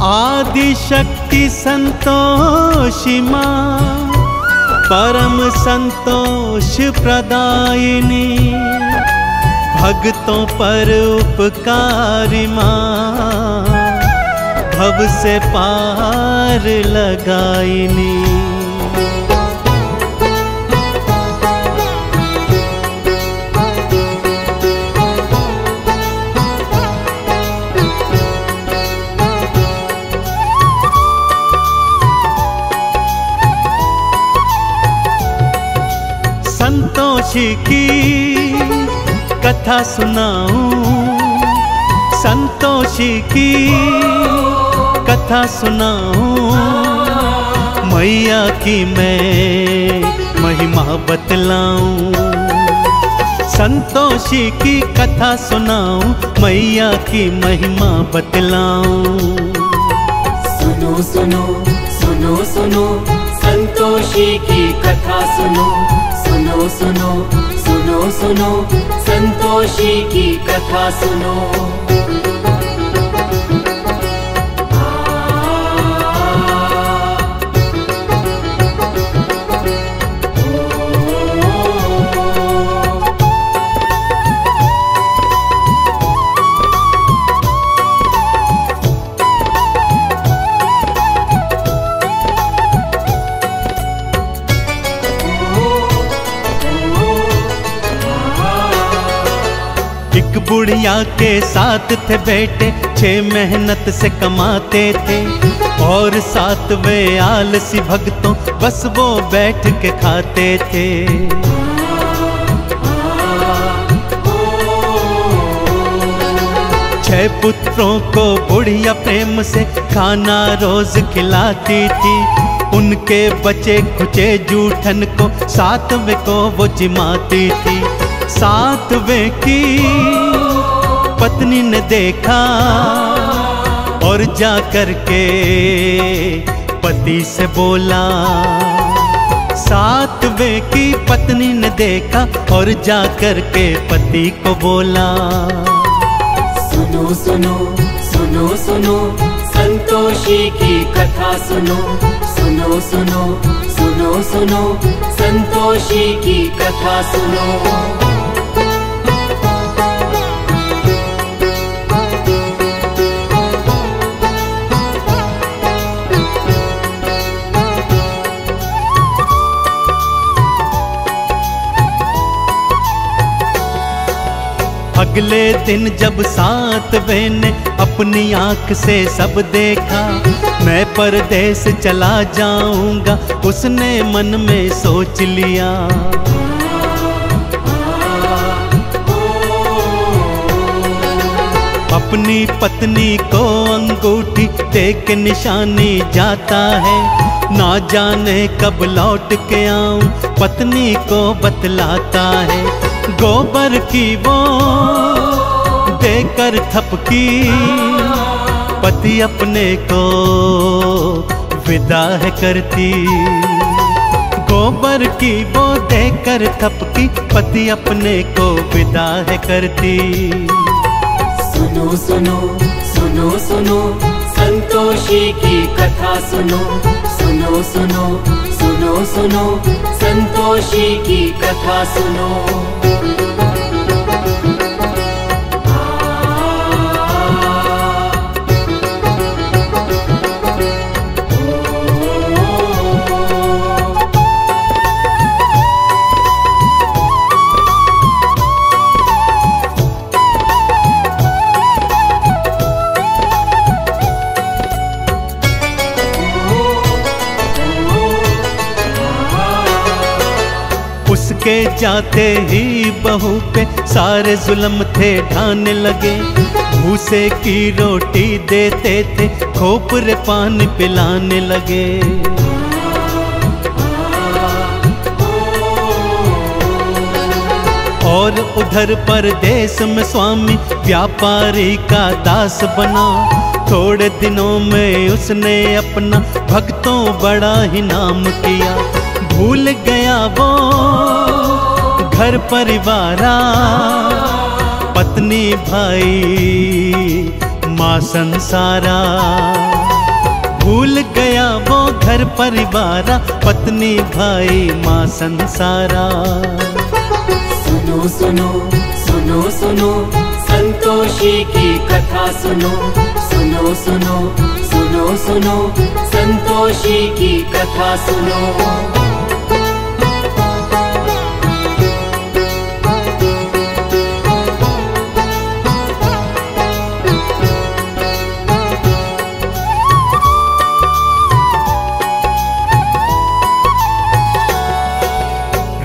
आदि शक्ति संतोषी माँ, परम संतोष प्रदायिनी, भक्तों पर उपकारी माँ, भव से पार लगाइनी। संतोषी की कथा सुनाऊं, संतोषी की कथा सुनाऊं, मैया की मैं महिमा बतलाऊं। संतोषी की कथा सुनाऊं, मैया की महिमा बतलाऊं। सुनो सुनो सुनो सुनो संतोषी की कथा सुनो, सुनो सुनो सुनो सुनो संतोषी की कथा सुनो। एक बुढ़िया के साथ थे बेटे, 6 मेहनत से कमाते थे, और 7वें आलसी भक्तों बस वो बैठ के खाते थे। छह पुत्रों को बुढ़िया प्रेम से खाना रोज खिलाती थी। उनके बचे खुचे जूठन को 7वें को वो जिमाती थी। 7वें की पत्नी ने देखा और जा कर के पति से बोला। 7वें की पत्नी ने देखा और जा कर के पति को बोला। सुनो सुनो सुनो सुनो संतोषी की कथा सुनो, सुनो सुनो सुनो सुनो संतोषी की कथा सुनो। अगले दिन जब 7वें ने अपनी आंख से सब देखा, मैं परदेस चला जाऊंगा उसने मन में सोच लिया। अपनी पत्नी को अंगूठी दे के निशानी जाता है, ना जाने कब लौट के आऊं पत्नी को बतलाता है। गोबर की वो देकर थपकी पति अपने को विदा है करती। गोबर की वो देकर थपकी पति अपने को विदा है करती। सुनो सुनो सुनो सुनो संतोषी की कथा सुनो, सुनो सुनो सुनो सुनो संतोषी की कथा सुनो। उसके जाते ही बहू पे सारे जुल्म थे ढाने लगे। भूसे की रोटी देते थे, खोपरे पानी पिलाने लगे। और उधर परदेश में स्वामी व्यापारी का दास बना। थोड़े दिनों में उसने अपना भक्तों बड़ा ही नाम किया। भूल गया वो घर परिवारा, पत्नी भाई माँ संसारा। भूल गया वो घर परिवारा, पत्नी भाई माँ संसारा। सुनो सुनो सुनो सुनो संतोषी की कथा सुनो, सुनो सुनो सुनो सुनो संतोषी की कथा सुनो।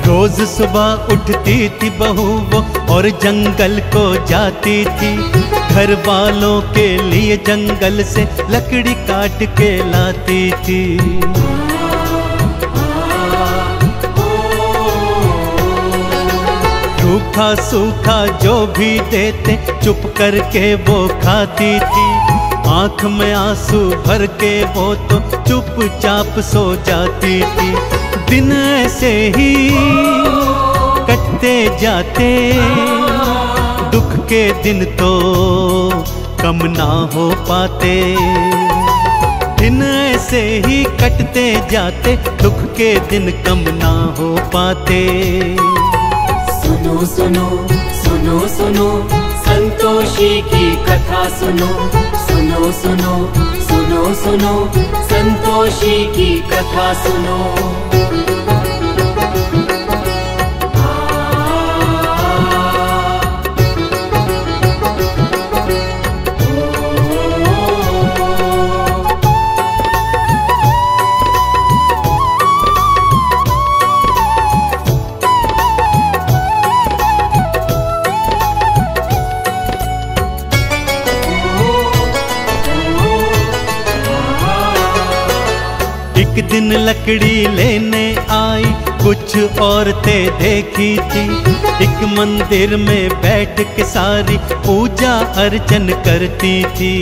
रोज सुबह उठती थी बहू वो और जंगल को जाती थी, घर वालों के लिए जंगल से लकड़ी काट के लाती थी। रूखा सूखा जो भी देते चुप करके वो खाती थी, आंख में आंसू भर के वो तो चुपचाप सो जाती थी। दिन ऐसे ही कटते जाते, दुख के दिन तो कम ना हो पाते। दिन ऐसे ही कटते जाते, दुख के दिन कम ना हो पाते। सुनो सुनो सुनो सुनो संतोषी की कथा सुनो, सुनो सुनो सुनो सुनो संतोषी की कथा सुनो। एक दिन लकड़ी लेने आई कुछ औरतें देखी थी, एक मंदिर में बैठ के सारी पूजा अर्चन करती थी।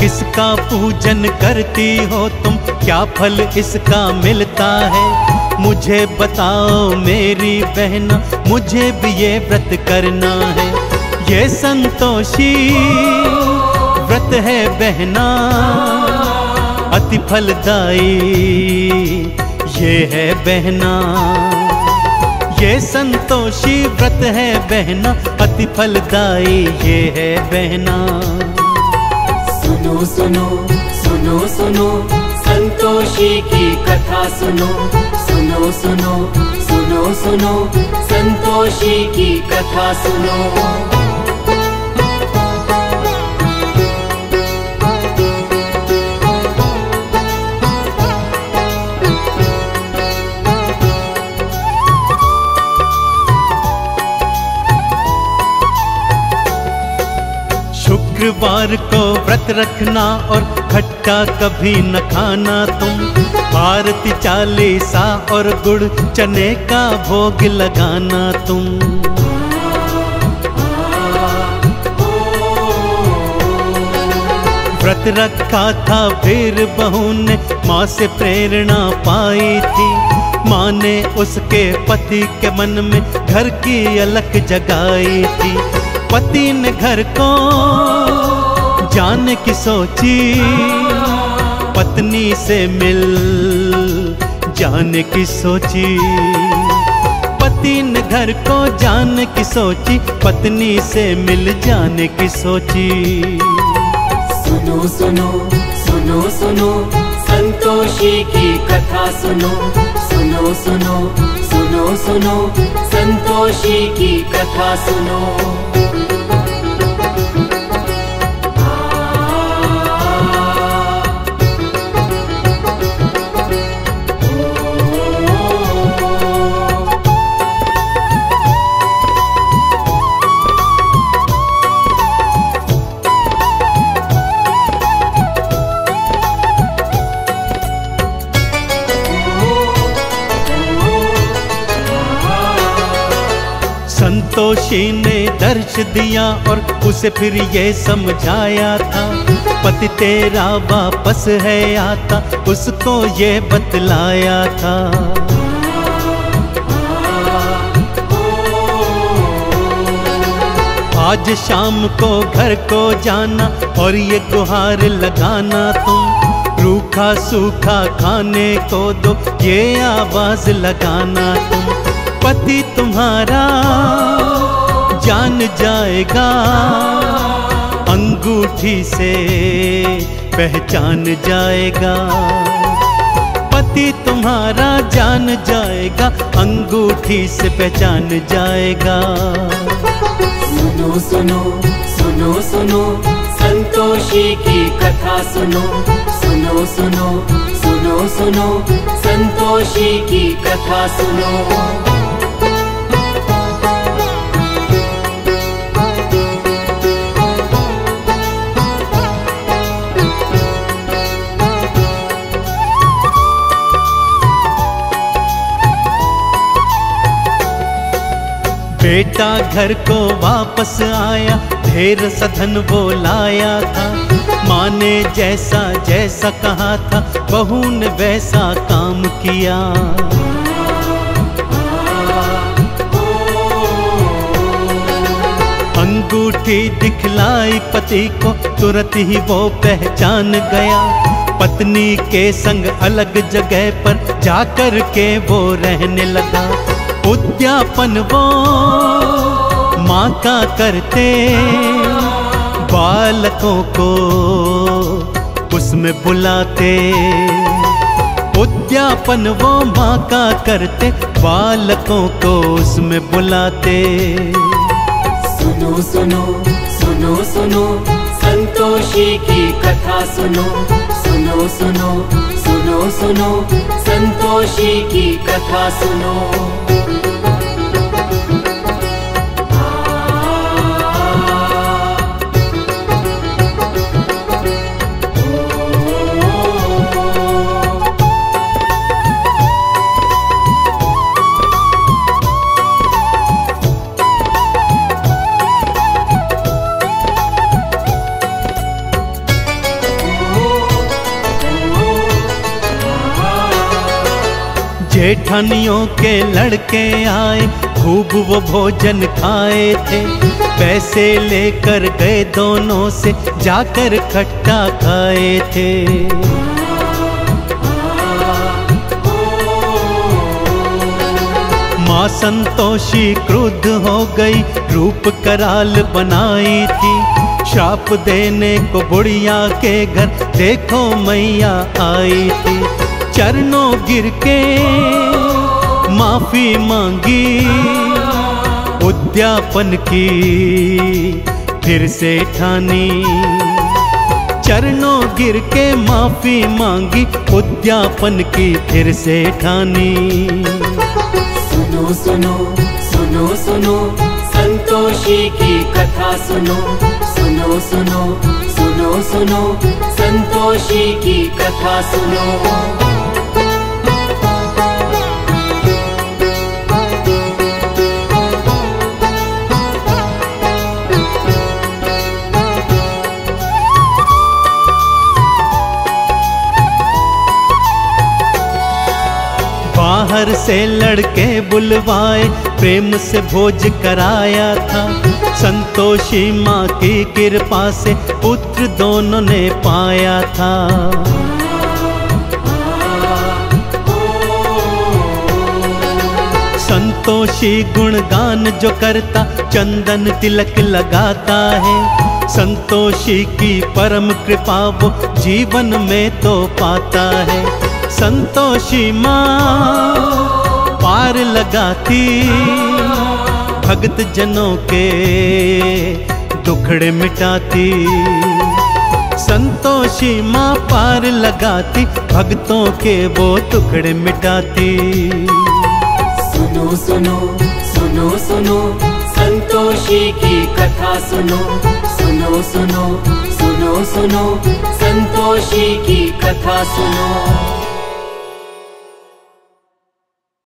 किसका पूजन करती हो तुम, क्या फल इसका मिलता है? मुझे बताओ मेरी बहना, मुझे भी ये व्रत करना है। ये संतोषी व्रत है बहना, अति फलदायी ये है बहना। ये संतोषी व्रत है बहना, अति फलदायी ये है बहना। सुनो सुनो सुनो सुनो संतोषी की कथा सुनो, सुनो सुनो सुनो सुनो संतोषी की कथा सुनो। शुक्रवार को व्रत रखना और खट्टा कभी न खाना तुम, आरती चालीसा और गुड़ चने का भोग लगाना तुम। व्रत रखा था फिर बहू ने माँ से प्रेरणा पाई थी, माँ ने उसके पति के मन में घर की अलख जगाई थी। पति ने घर को जाने की सोची, पत्नी से मिल जाने की सोची। पति ने घर को जाने की सोची, पत्नी से मिल जाने की सोची। सुनो सुनो सुनो सुनो संतोषी की कथा सुनो, सुनो सुनो सुनो सुनो संतोषी की कथा सुनो। संतोषी ने दर्श दिया और उसे फिर ये समझाया था, पति तेरा वापस है आता, उसको ये बतलाया था। आज शाम को घर को जाना और ये गुहार लगाना तुम, रूखा सूखा खाने को दो ये आवाज लगाना तुम। पति तुम्हारा जान जाएगा, अंगूठी से पहचान जाएगा। पति तुम्हारा जान जाएगा, अंगूठी से पहचान जाएगा। सुनो सुनो सुनो सुनो संतोषी की कथा सुनो, सुनो सुनो सुनो सुनो संतोषी की कथा सुनो। बेटा घर को वापस आया, ढेर सधन वो लाया था। माँ ने जैसा जैसा कहा था, बहू ने वैसा काम किया। अंगूठी दिखलाई पति को, तुरंत ही वो पहचान गया। पत्नी के संग अलग जगह पर जाकर के वो रहने लगा। उद्यापन वो माँ का करते, बालकों को उसमें बुलाते। उद्यापन वो माँ का करते, बालकों को उसमें बुलाते। सुनो सुनो सुनो सुनो संतोषी की कथा सुनो, सुनो सुनो सुनो सुनो संतोषी की कथा सुनो। जेठानियों के लड़के आए, खूब वो भोजन खाए थे। पैसे लेकर गए दोनों से, जाकर खट्टा खाए थे। माँ संतोषी क्रुद्ध हो गई, रूप कराल बनाई थी। श्राप देने को बुढ़िया के घर देखो मैया आई थी। चरणों गिर के माफी मांगी, उद्यापन की फिर से ठानी। चरणों गिर के माफी मांगी, उद्यापन की फिर से ठानी। सुनो सुनो सुनो सुनो संतोषी की कथा सुनो, सुनो सुनो सुनो सुनो संतोषी की कथा सुनो। बाहर से लड़के बुलवाए, प्रेम से भोज कराया था। संतोषी माँ की कृपा से पुत्र दोनों ने पाया था। संतोषी गुणगान जो करता, चंदन तिलक लगाता है। संतोषी की परम कृपा वो जीवन में तो पाता है। संतोषी माँ पार लगाती, भक्त जनों के दुखड़े मिटाती। संतोषी माँ पार लगाती, भक्तों के वो दुखड़े मिटाती। सुनो सुनो सुनो सुनो संतोषी की कथा सुनो, सुनो सुनो सुनो सुनो संतोषी की कथा सुनो।